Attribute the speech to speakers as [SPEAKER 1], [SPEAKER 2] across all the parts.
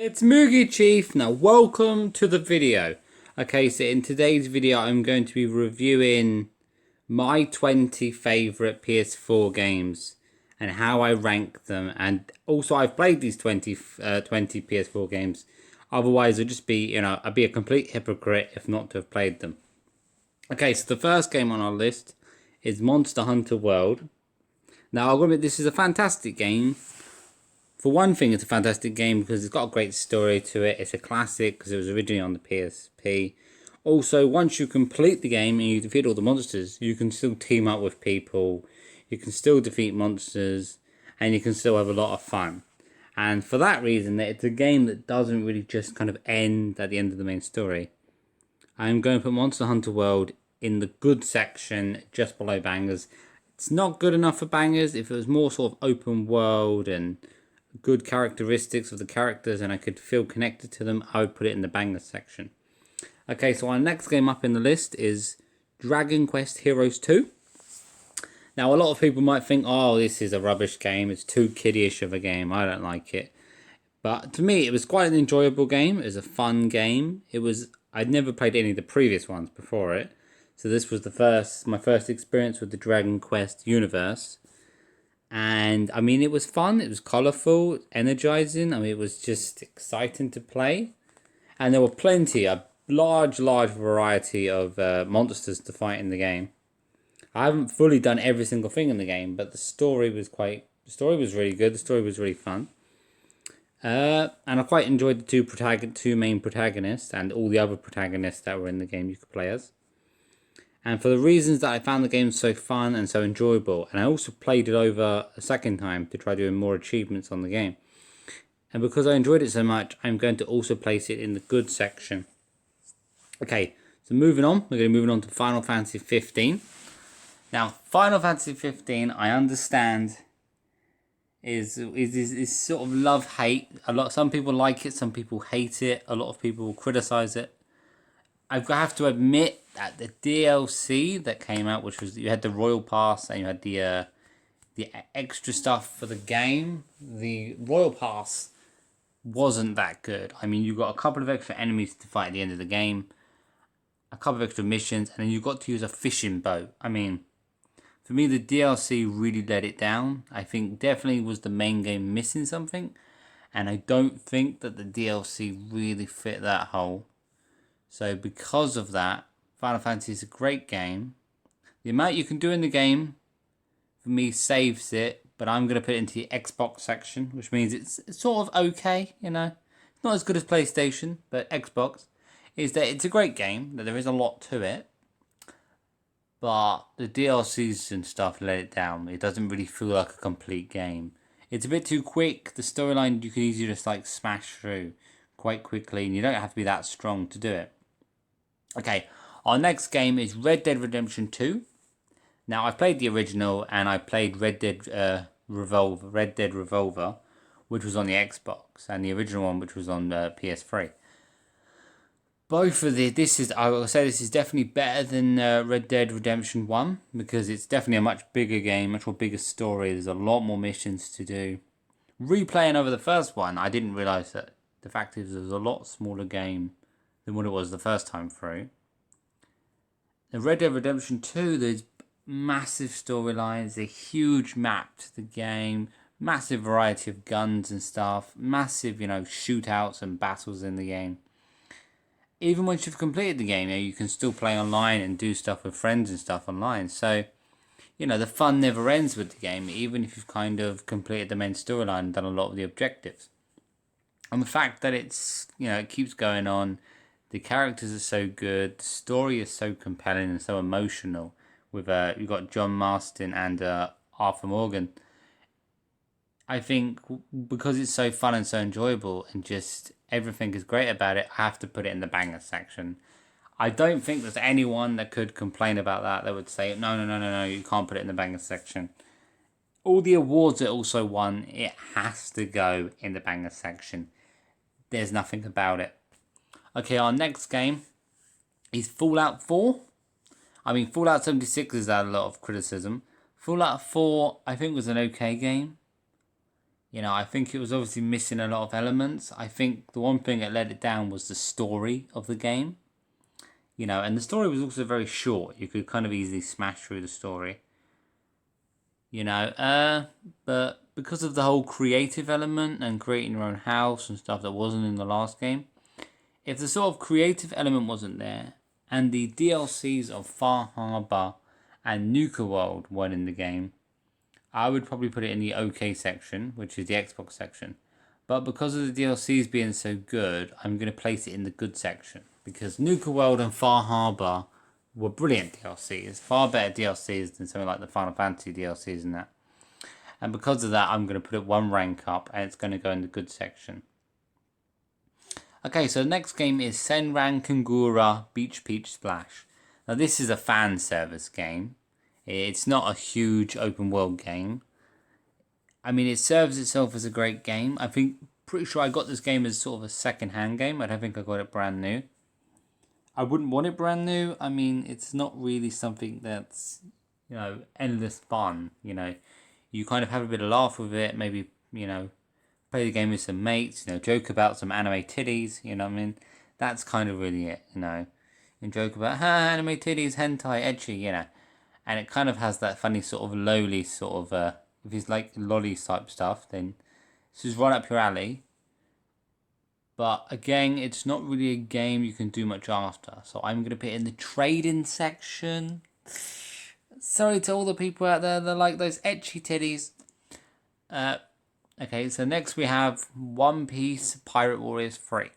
[SPEAKER 1] It's Moogie Chief. Now welcome to the video. Okay, so in today's video I'm going to be reviewing my 20 favourite PS4 games and how I rank them, and also I've played these 20 PS4 games. Otherwise it'd just be, I'd be a complete hypocrite if not to have played them. Okay, so the first game on our list is Monster Hunter World. Now I'll admit this is a fantastic game. For one thing, it's a fantastic game because it's got a great story to it. It's a classic because it was originally on the PSP. Also, once you complete the game and you defeat all the monsters, you can still team up with people. You can still defeat monsters and you can still have a lot of fun. And for that reason, it's a game that doesn't really just kind of end at the end of the main story. I'm going to put Monster Hunter World in the good section just below bangers. It's not good enough for bangers. If it was more sort of open world and good characteristics of the characters and I could feel connected to them, I would put it in the banger section. Okay, so our next game up in the list is Dragon Quest Heroes 2. Now a lot of people might think, oh, this is a rubbish game, it's too kiddie-ish of a game, I don't like it. But to me it was quite an enjoyable game. It was a fun game. I'd never played any of the previous ones before it, so this was my first experience with the Dragon Quest universe. And I mean, it was fun, it was colourful, energizing. I mean, it was just exciting to play. And there were a large variety of monsters to fight in the game. I haven't fully done every single thing in the game, but the story was really good, the story was really fun. And I quite enjoyed the two main protagonists and all the other protagonists that were in the game you could play as. And for the reasons that I found the game so fun and so enjoyable, and I also played it over a second time to try doing more achievements on the game. And because I enjoyed it so much, I'm going to also place it in the good section. Okay, so moving on, we're going to move on to Final Fantasy 15. Now, Final Fantasy 15, I understand, is sort of love-hate. Some people like it, some people hate it, a lot of people will criticize it. I have to admit that the DLC that came out, which was, you had the Royal Pass and you had the extra stuff for the game, the Royal Pass wasn't that good. I mean, you got a couple of extra enemies to fight at the end of the game, a couple of extra missions, and then you got to use a fishing boat. I mean, for me, the DLC really let it down. I think definitely was the main game missing something, and I don't think that the DLC really fit that hole. So because of that, Final Fantasy is a great game. The amount you can do in the game, for me, saves it. But I'm going to put it into the Xbox section, which means it's sort of okay, It's not as good as PlayStation, but Xbox is that it's a great game, that there is a lot to it. But the DLCs and stuff let it down. It doesn't really feel like a complete game. It's a bit too quick. The storyline you can easily just like smash through quite quickly, and you don't have to be that strong to do it. Okay, our next game is Red Dead Redemption 2. Now, I've played the original and I played Red Dead Revolver, which was on the Xbox, and the original one, which was on PS3. Both of I will say this is definitely better than Red Dead Redemption 1, because it's definitely a much bigger game, much more bigger story. There's a lot more missions to do. Replaying over the first one, I didn't realise that the fact is it was a lot smaller game than what it was the first time through. The Red Dead Redemption 2, there's massive storylines, a huge map to the game, massive variety of guns and stuff, massive, shootouts and battles in the game. Even once you've completed the game, you can still play online and do stuff with friends and stuff online. So, the fun never ends with the game, even if you've kind of completed the main storyline and done a lot of the objectives. And the fact that it keeps going on, the characters are so good, the story is so compelling and so emotional. With you've got John Marston and Arthur Morgan. I think because it's so fun and so enjoyable and just everything is great about it, I have to put it in the banger section. I don't think there's anyone that could complain about that would say, no, you can't put it in the banger section. All the awards it also won, it has to go in the banger section. There's nothing about it. Okay, our next game is Fallout 4. I mean, Fallout 76 has had a lot of criticism. Fallout 4, I think, was an okay game. I think it was obviously missing a lot of elements. I think the one thing that let it down was the story of the game. And the story was also very short. You could kind of easily smash through the story. But because of the whole creative element and creating your own house and stuff that wasn't in the last game, if the sort of creative element wasn't there, and the DLCs of Far Harbor and Nuka World weren't in the game, I would probably put it in the OK section, which is the Xbox section. But because of the DLCs being so good, I'm going to place it in the good section. Because Nuka World and Far Harbor were brilliant DLCs. Far better DLCs than something like the Final Fantasy DLCs and that. And because of that, I'm going to put it one rank up, and it's going to go in the good section. Okay, so the next game is Senran Kangura Beach Peach Splash. Now this is a fan service game. It's not a huge open world game. I mean, it serves itself as a great game. Pretty sure I got this game as sort of a second-hand game. I don't think I got it brand new. I wouldn't want it brand new. I mean, it's not really something that's, endless fun. You kind of have a bit of laugh with it. Maybe, play the game with some mates. Joke about some anime titties. You know what I mean? That's kind of really it. And joke about anime titties, hentai, ecchi. And it kind of has that funny sort of lowly sort of if it's like lolly type stuff, then this is right up your alley. But again, it's not really a game you can do much after. So I'm going to put it in the trading section. Sorry to all the people out there that like those ecchi titties. Okay, so next we have One Piece Pirate Warriors 3.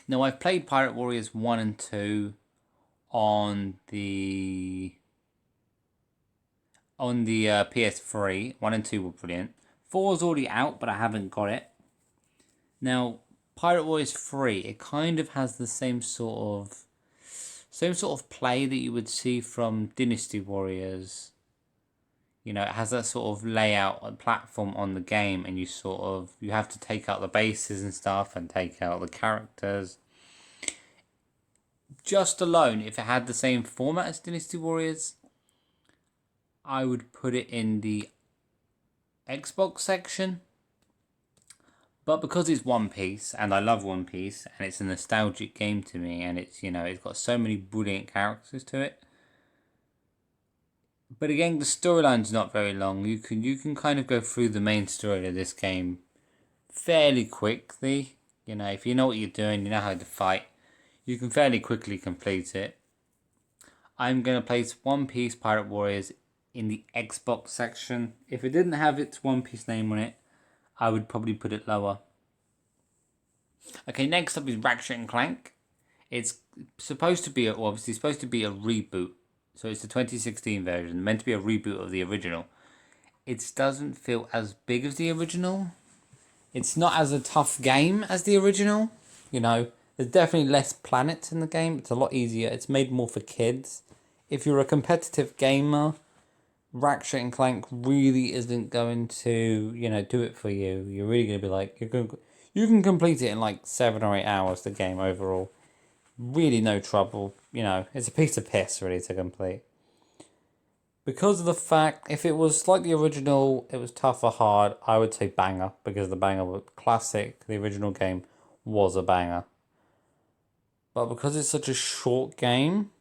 [SPEAKER 1] Now I've played Pirate Warriors 1 and 2 on the PS3. 1 and 2 were brilliant. 4 is already out, but I haven't got it. Now, Pirate Warriors 3, it kind of has the same sort of play that you would see from Dynasty Warriors. It has that sort of layout and platform on the game, and you have to take out the bases and stuff and take out the characters. Just alone, if it had the same format as Dynasty Warriors, I would put it in the Xbox section. But because it's One Piece, and I love One Piece, and it's a nostalgic game to me, and it's got so many brilliant characters to it. But again, the storyline's not very long. You can kind of go through the main story of this game fairly quickly. If you know what you're doing, you know how to fight, you can fairly quickly complete it. I'm going to place One Piece Pirate Warriors in the Xbox section. If it didn't have its One Piece name on it, I would probably put it lower. Okay, next up is Ratchet Clank. It's supposed to be a reboot. So it's the 2016 version, meant to be a reboot of the original. It doesn't feel as big as the original. It's not as a tough game as the original. There's definitely less planets in the game. It's a lot easier. It's made more for kids. If you're a competitive gamer, Ratchet and Clank really isn't going to, do it for you. You're really going to be like, you can complete it in like 7 or 8 hours, the game overall. Really no trouble. It's a piece of piss really to complete. Because of the fact, if it was like the original, it was tough or hard, I would say banger. Because the banger was classic, the original game was a banger. But because it's such a short game,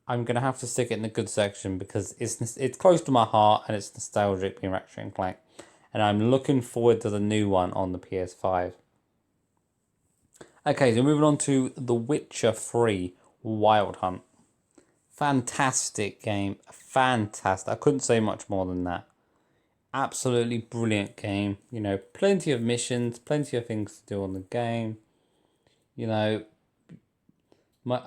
[SPEAKER 1] I'm going to have to stick it in the good section because it's close to my heart and it's nostalgic being Ratchet and Clank. And I'm looking forward to the new one on the PS5. Okay, so moving on to The Witcher 3 Wild Hunt. Fantastic game. Fantastic. I couldn't say much more than that. Absolutely brilliant game. Plenty of missions, plenty of things to do on the game. My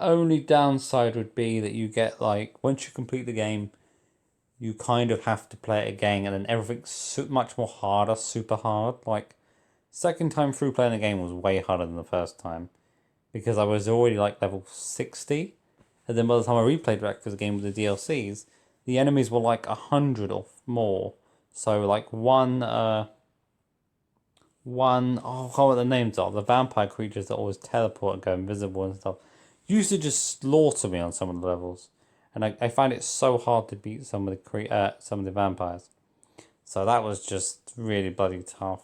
[SPEAKER 1] only downside would be that you get once you complete the game, you kind of have to play it again, and then everything's much more harder, super hard. Second time through playing the game was way harder than the first time, because I was already level 60, and then by the time I replayed back the game with the DLCs, the enemies were 100 or more. So one, oh, I can't remember what the names are, the vampire creatures that always teleport and go invisible and stuff, used to just slaughter me on some of the levels, and I find it so hard to beat some of the vampires. So that was just really bloody tough.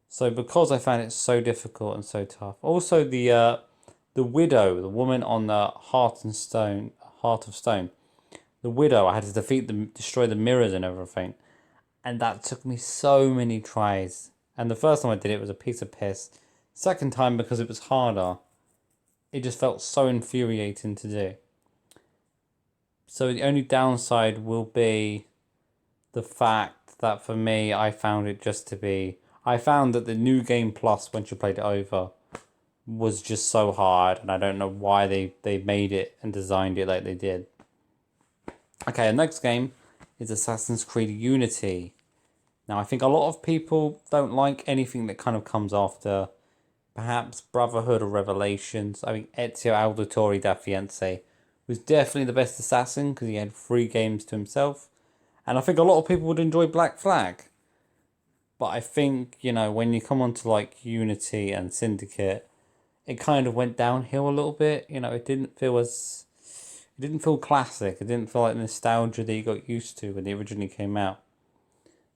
[SPEAKER 1] So because I found it so difficult and so tough. Also the widow, the woman on the Heart of Stone. The widow, I had to destroy the mirrors and everything. And that took me so many tries. And the first time I did it was a piece of piss. Second time, because it was harder, it just felt so infuriating to do. So the only downside will be the fact that for me, I found it just to be... I found that the new game plus, once you played it over, was just so hard. And I don't know why they made it and designed it like they did. Okay, the next game is Assassin's Creed Unity. Now, I think a lot of people don't like anything that kind of comes after perhaps Brotherhood or Revelations. I think Ezio Auditore da Firenze was definitely the best assassin because he had 3 games to himself. And I think a lot of people would enjoy Black Flag. But I think, you know, when you come on to like Unity and Syndicate, it kind of went downhill a little bit. You know, it didn't feel classic. It didn't feel like the nostalgia that you got used to when they originally came out.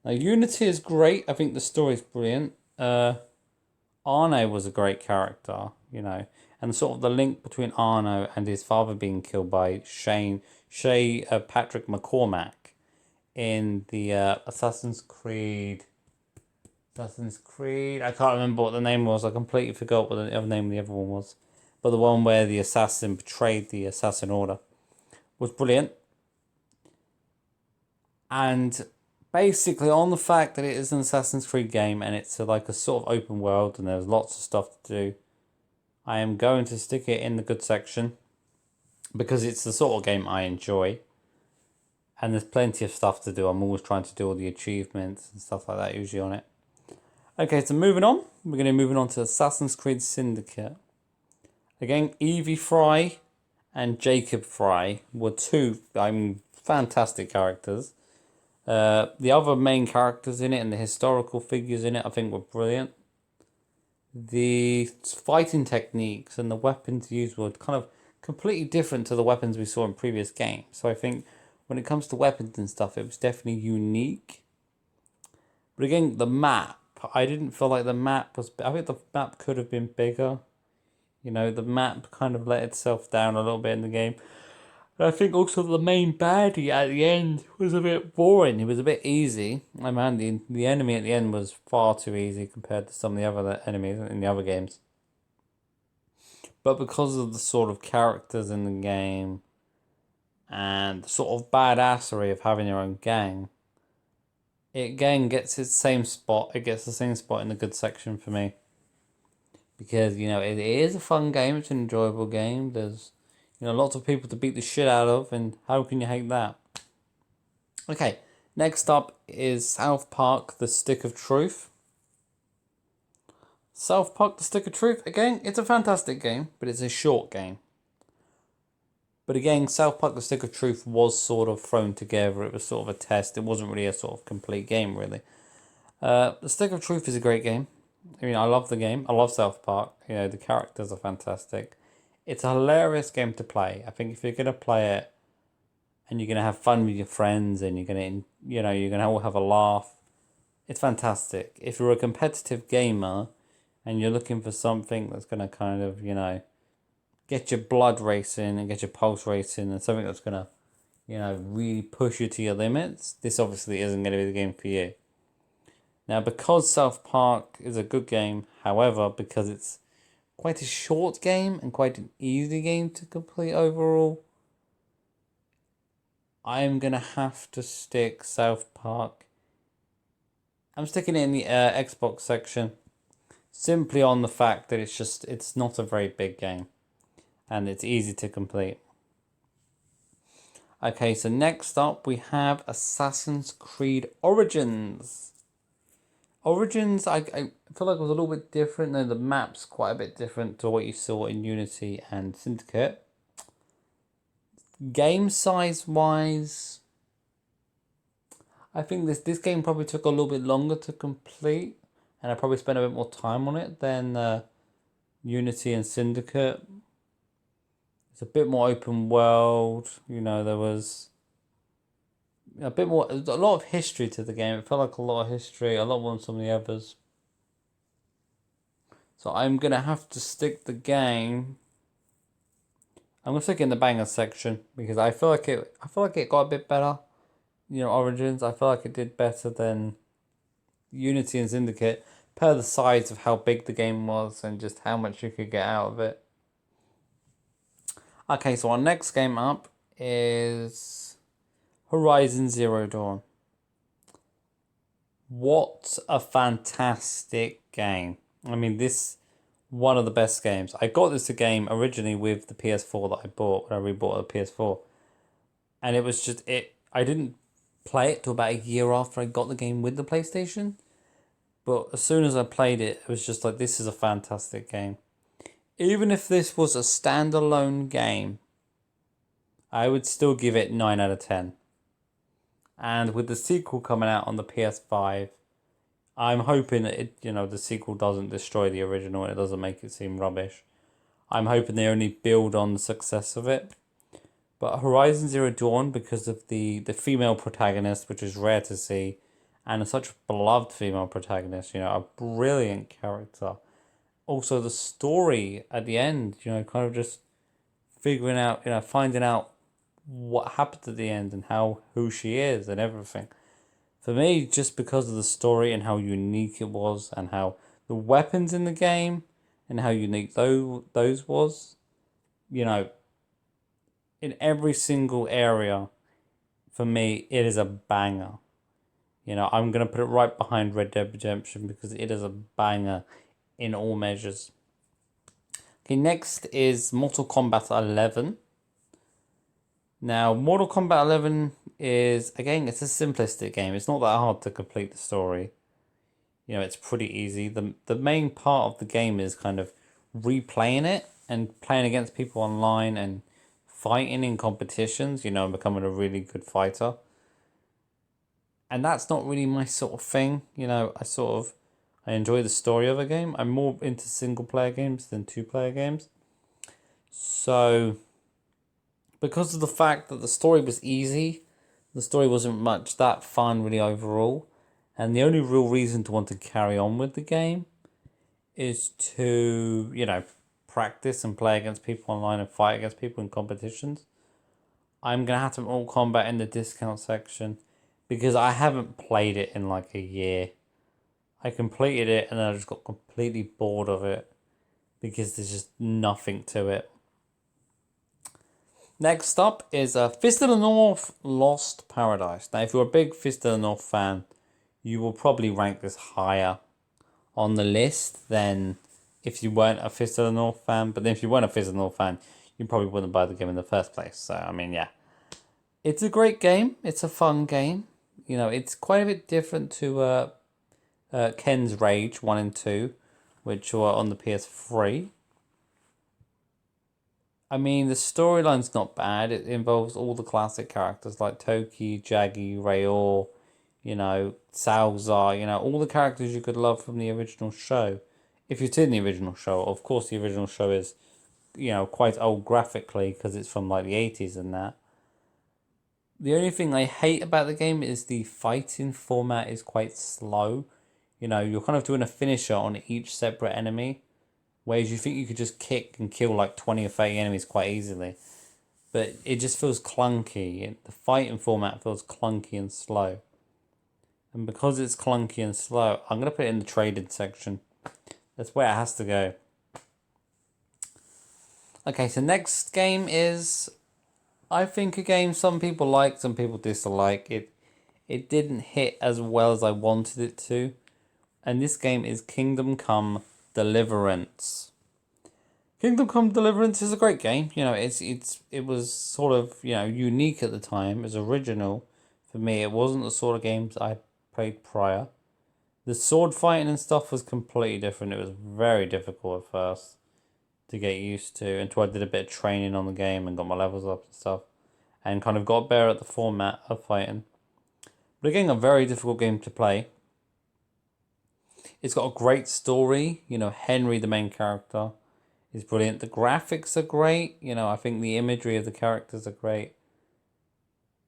[SPEAKER 1] Now, Unity is great. I think the story is brilliant. Arno was a great character, you know, and sort of the link between Arno and his father being killed by Patrick McCormack in the Assassin's Creed. I can't remember what the name was. I completely forgot what the other name of the other one was. But the one where the assassin betrayed the Assassin Order was brilliant. And basically, on the fact that it is an Assassin's Creed game and it's like a sort of open world and there's lots of stuff to do, I am going to stick it in the good section because it's the sort of game I enjoy. And there's plenty of stuff to do. I'm always trying to do all the achievements and stuff like that usually on it. Okay, so moving on. We're going to move on to Assassin's Creed Syndicate. Again, Evie Fry and Jacob Fry were 2 fantastic characters. The other main characters in it and the historical figures in it, I think, were brilliant. The fighting techniques and the weapons used were kind of completely different to the weapons we saw in previous games. So I think when it comes to weapons and stuff, it was definitely unique. But again, the map, I didn't feel like the map was... I think the map could have been bigger. You know, the map kind of let itself down a little bit in the game. And I think also the main baddie at the end was a bit boring. It was a bit easy. I mean, the enemy at the end was far too easy compared to some of the other enemies in the other games. But because of the sort of characters in the game and the sort of badassery of having your own gang, it again gets its same spot. It gets the same spot in the good section for me. Because, you know, it is a fun game. It's an enjoyable game. There's, you know, lots of people to beat the shit out of. And how can you hate that? Okay, next up is South Park, The Stick of Truth. South Park, The Stick of Truth. Again, it's a fantastic game, but it's a short game. But again, South Park, The Stick of Truth was sort of thrown together. It was sort of a test. It wasn't really a sort of complete game, really. The Stick of Truth is a great game. I mean, I love the game. I love South Park. You know, the characters are fantastic. It's a hilarious game to play. I think if you're going to play it and you're going to have fun with your friends and you're going to, you know, you're going to all have a laugh, it's fantastic. If you're a competitive gamer and you're looking for something that's going to kind of, you know, get your blood racing and get your pulse racing and something that's going to, you know, really push you to your limits, this obviously isn't going to be the game for you. Now, because South Park is a good game, however, because it's quite a short game and quite an easy game to complete overall, I'm going to have to stick South Park. I'm sticking it in the Xbox section simply on the fact that it's not a very big game and it's easy to complete. Okay, so next up we have Assassin's Creed Origins. Origins, I feel like it was a little bit different. No, the map's quite a bit different to what you saw in Unity and Syndicate. Game size wise, I think this game probably took a little bit longer to complete, and I probably spent a bit more time on it than Unity and Syndicate. It's a bit more open world. You know, there was a bit more, a lot of history to the game. It felt like a lot of history, a lot more than some of the others. So I'm gonna have to stick the game. I'm gonna stick it in the banger section because I feel like it got a bit better. You know, Origins. I feel like it did better than Unity and Syndicate, per the size of how big the game was and just how much you could get out of it. Okay, so our next game up is Horizon Zero Dawn. What a fantastic game. I mean, this one of the best games. I got this game originally with the PS4 that I bought when I rebought the PS4. And it was just it I didn't play it till about a year after I got the game with the PlayStation. But as soon as I played it, it was just like, this is a fantastic game. Even if this was a standalone game, I would still give it 9 out of 10. And with the sequel coming out on the PS5, I'm hoping that the sequel doesn't destroy the original and it doesn't make it seem rubbish. I'm hoping they only build on the success of it. But Horizon Zero Dawn, because of the female protagonist, which is rare to see, and such a beloved female protagonist, a brilliant character. Also, the story at the end, kind of just figuring out, finding out what happened at the end and who she is and everything. For me, just because of the story and how unique it was and how the weapons in the game and how unique those was, in every single area, for me, it is a banger. I'm going to put it right behind Red Dead Redemption because it is a banger in all measures. Okay, next is Mortal Kombat 11. Now, Mortal Kombat 11 is, again, it's a simplistic game. It's not that hard to complete the story. It's pretty easy. The main part of the game is kind of replaying it and playing against people online and fighting in competitions, and becoming a really good fighter. And that's not really my sort of thing. I enjoy the story of a game. I'm more into single player games than 2-player games. So, because of the fact that the story was easy, the story wasn't much that fun really overall. And the only real reason to want to carry on with the game is to, practice and play against people online and fight against people in competitions. I'm going to have to all combat in the discount section because I haven't played it in like a year. I completed it and then I just got completely bored of it because there's just nothing to it. Next up is Fist of the North Lost Paradise. Now, if you're a big Fist of the North fan, you will probably rank this higher on the list than if you weren't a Fist of the North fan. But then if you weren't a Fist of the North fan, you probably wouldn't buy the game in the first place. So, I mean, yeah. It's a great game. It's a fun game. It's quite a bit different to Ken's Rage 1 and 2, which were on the PS3. I mean, the storyline's not bad. It involves all the classic characters like Toki, Jaggy, Rayor, Salzar, all the characters you could love from the original show. If you've seen the original show, of course the original show is, quite old graphically because it's from like the 80s and that. The only thing I hate about the game is the fighting format is quite slow. You're kind of doing a finisher on each separate enemy, whereas you think you could just kick and kill like 20 or 30 enemies quite easily. But it just feels clunky. The fighting format feels clunky and slow. And because it's clunky and slow, I'm going to put it in the trading section. That's where it has to go. Okay, so next game is, I think, a game some people like, some people dislike. It didn't hit as well as I wanted it to. And this game is Kingdom Come Deliverance. Kingdom Come Deliverance is a great game. It was sort of, unique at the time. It was original. For me, it wasn't the sort of games I played prior. The sword fighting and stuff was completely different. It was very difficult at first to get used to until I did a bit of training on the game and got my levels up and stuff. And kind of got better at the format of fighting. But again, a very difficult game to play. It's got a great story. Henry, the main character, is brilliant. The graphics are great. I think the imagery of the characters are great.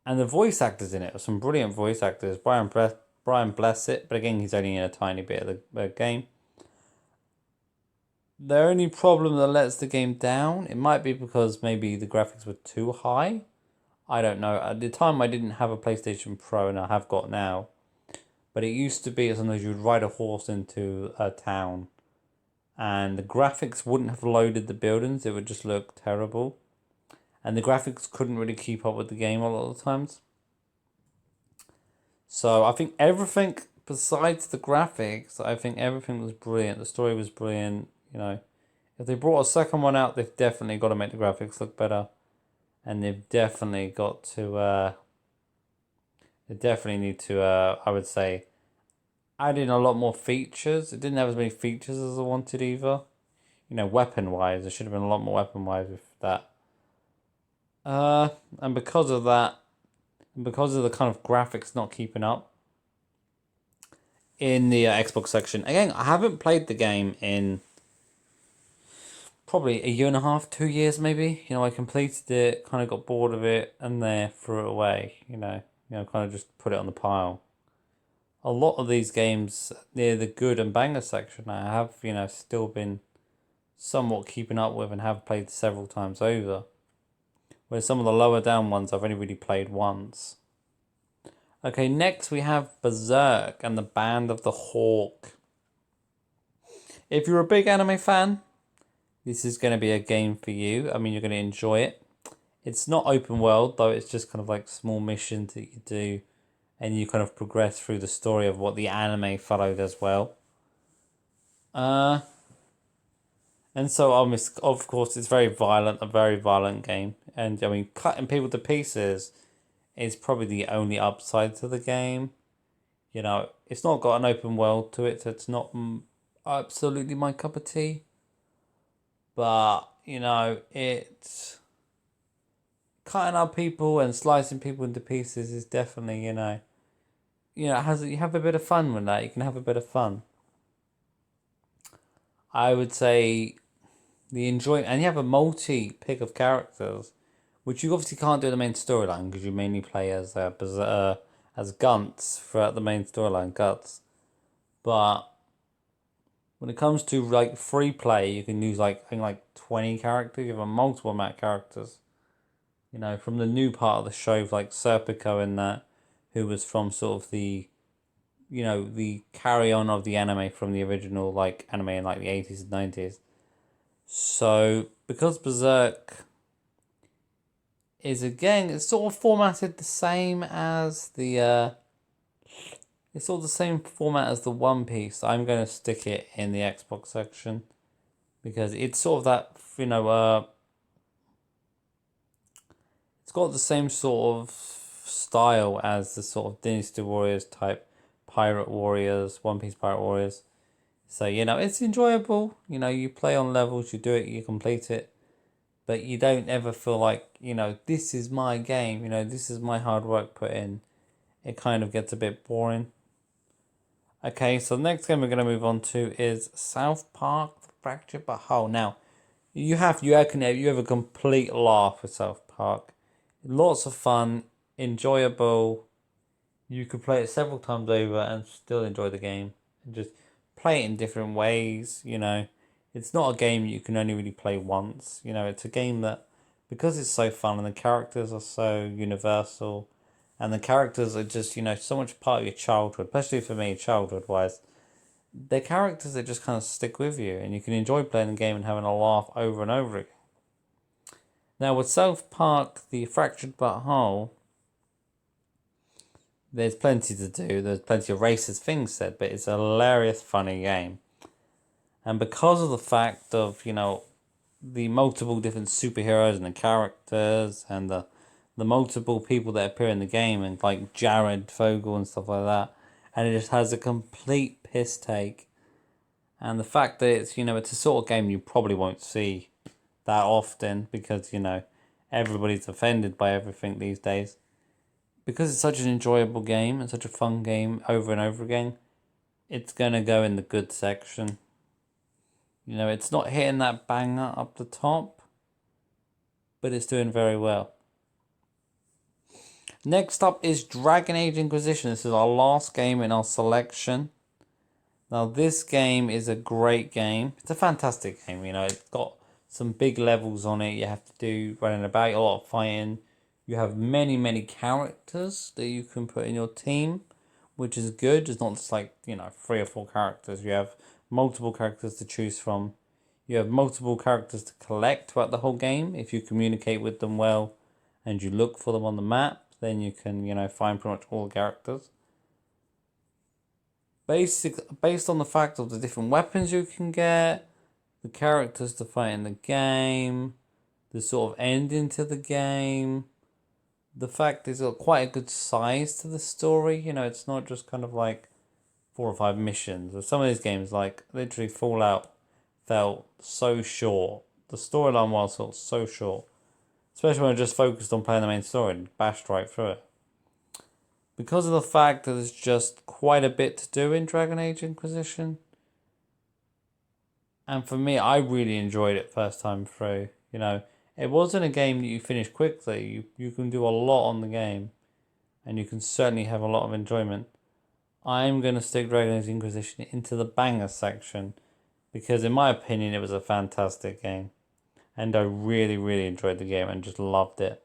[SPEAKER 1] And the voice actors in it are some brilliant voice actors. Brian Blessed, but again, he's only in a tiny bit of the game. The only problem that lets the game down, it might be because maybe the graphics were too high. I don't know. At the time, I didn't have a PlayStation Pro, and I have got now. But it used to be sometimes you'd ride a horse into a town, and the graphics wouldn't have loaded the buildings. It would just look terrible. And the graphics couldn't really keep up with the game a lot of the times. So I think everything besides the graphics, I think everything was brilliant. The story was brilliant. You know, if they brought a second one out, they've definitely got to make the graphics look better, and they've definitely got to. They definitely need to. I would say, add in a lot more features. It didn't have as many features as I wanted either. You know, weapon wise, there should have been a lot more weapon wise with that. And because of that, and because of the kind of graphics not keeping up in the Xbox section, again, I haven't played the game in probably a year and a half, 2 years maybe. You know, I completed it, kind of got bored of it, and then threw it away. Kind of just put it on the pile. A lot of these games near the good and banger section, I have still been somewhat keeping up with and have played several times over. Whereas some of the lower down ones I've only really played once. Okay, next we have Berserk and the Band of the Hawk. If you're a big anime fan, this is going to be a game for you. I mean, you're going to enjoy it. It's not open world, though. It's just kind of like small missions that you do, and you kind of progress through the story of what the anime followed as well. And so, of course, it's very violent, a very violent game. And, I mean, cutting people to pieces is probably the only upside to the game. You know, it's not got an open world to it, so it's not absolutely my cup of tea. But, it's cutting up people and slicing people into pieces is definitely, you have a bit of fun with that. You can have a bit of fun. I would say the enjoyment, and you have a multi-pick of characters, which you obviously can't do in the main storyline because you mainly play as Guts throughout the main storyline, Guts. But when it comes to like free play, you can use like 20 characters. You have a multiple amount of characters. From the new part of the show, like Serpico and that, who was from sort of the carry on of the anime from the original like anime in like the 80s and 90s. So because Berserk is again, it's sort of formatted the same as the it's sort of the same format as the One Piece. I'm going to stick it in the Xbox section because it's sort of that it's got the same sort of style as the sort of Dynasty Warriors type Pirate Warriors, One Piece Pirate Warriors. So, it's enjoyable. You play on levels, you do it, you complete it. But you don't ever feel like, this is my game, this is my hard work put in. It kind of gets a bit boring. Okay, so the next game we're going to move on to is South Park, The Fractured But Whole. Now, you have a complete laugh with South Park. Lots of fun, enjoyable. You could play it several times over and still enjoy the game. And just play it in different ways, It's not a game you can only really play once. It's a game that, because it's so fun and the characters are so universal, and the characters are just, so much part of your childhood, especially for me, childhood-wise. They're characters that just kind of stick with you, and you can enjoy playing the game and having a laugh over and over again. Now, with South Park, The Fractured But Whole, there's plenty to do. There's plenty of racist things said, but it's a hilarious, funny game. And because of the fact of, the multiple different superheroes and the characters and the multiple people that appear in the game and like Jared Fogle and stuff like that, and it just has a complete piss take. And the fact that it's a sort of game you probably won't see that often because everybody's offended by everything these days. Because it's such an enjoyable game and such a fun game over and over again, it's gonna go in the good section. It's not hitting that banger up the top, but it's doing very well. Next up is Dragon Age Inquisition. This is our last game in our selection. Now this game is a great game. It's a fantastic game, you know. It's got some big levels on it. You have to do running about, a lot of fighting. You have many characters that you can put in your team, which is good. It's not just like, 3 or 4 characters. You have multiple characters to choose from. You have multiple characters to collect throughout the whole game. If you communicate with them well and you look for them on the map, then you can, find pretty much all the characters. Based on the fact of the different weapons you can get, the characters to fight in the game, the sort of ending to the game, the fact it's got quite a good size to the story. It's not just kind of like 4 or 5 missions. Or some of these games, like literally Fallout, felt so short. The storyline was so short. Especially when I just focused on playing the main story and bashed right through it. Because of the fact that there's just quite a bit to do in Dragon Age Inquisition. And for me, I really enjoyed it first time through. It wasn't a game that you finish quickly. You can do a lot on the game. And you can certainly have a lot of enjoyment. I'm going to stick Dragon Age Inquisition into the banger section. Because in my opinion, it was a fantastic game. And I really enjoyed the game and just loved it.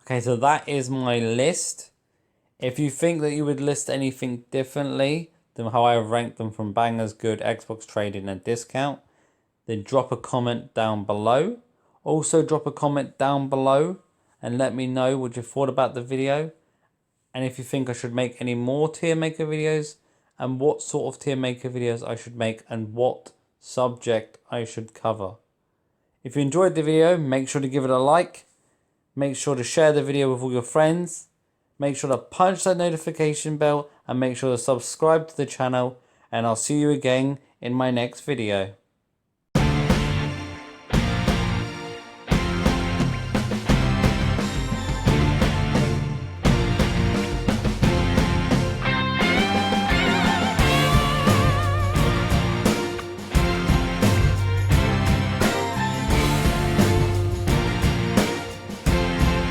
[SPEAKER 1] Okay, so that is my list. If you think that you would list anything differently than how I ranked them from bangers, good, Xbox trading and discount, then drop a comment down below. Also drop a comment down below and let me know what you thought about the video. And if you think I should make any more Tiermaker videos and what sort of Tiermaker videos I should make and what subject I should cover. If you enjoyed the video, make sure to give it a like. Make sure to share the video with all your friends. Make sure to punch that notification bell and make sure to subscribe to the channel. And I'll see you again in my next video.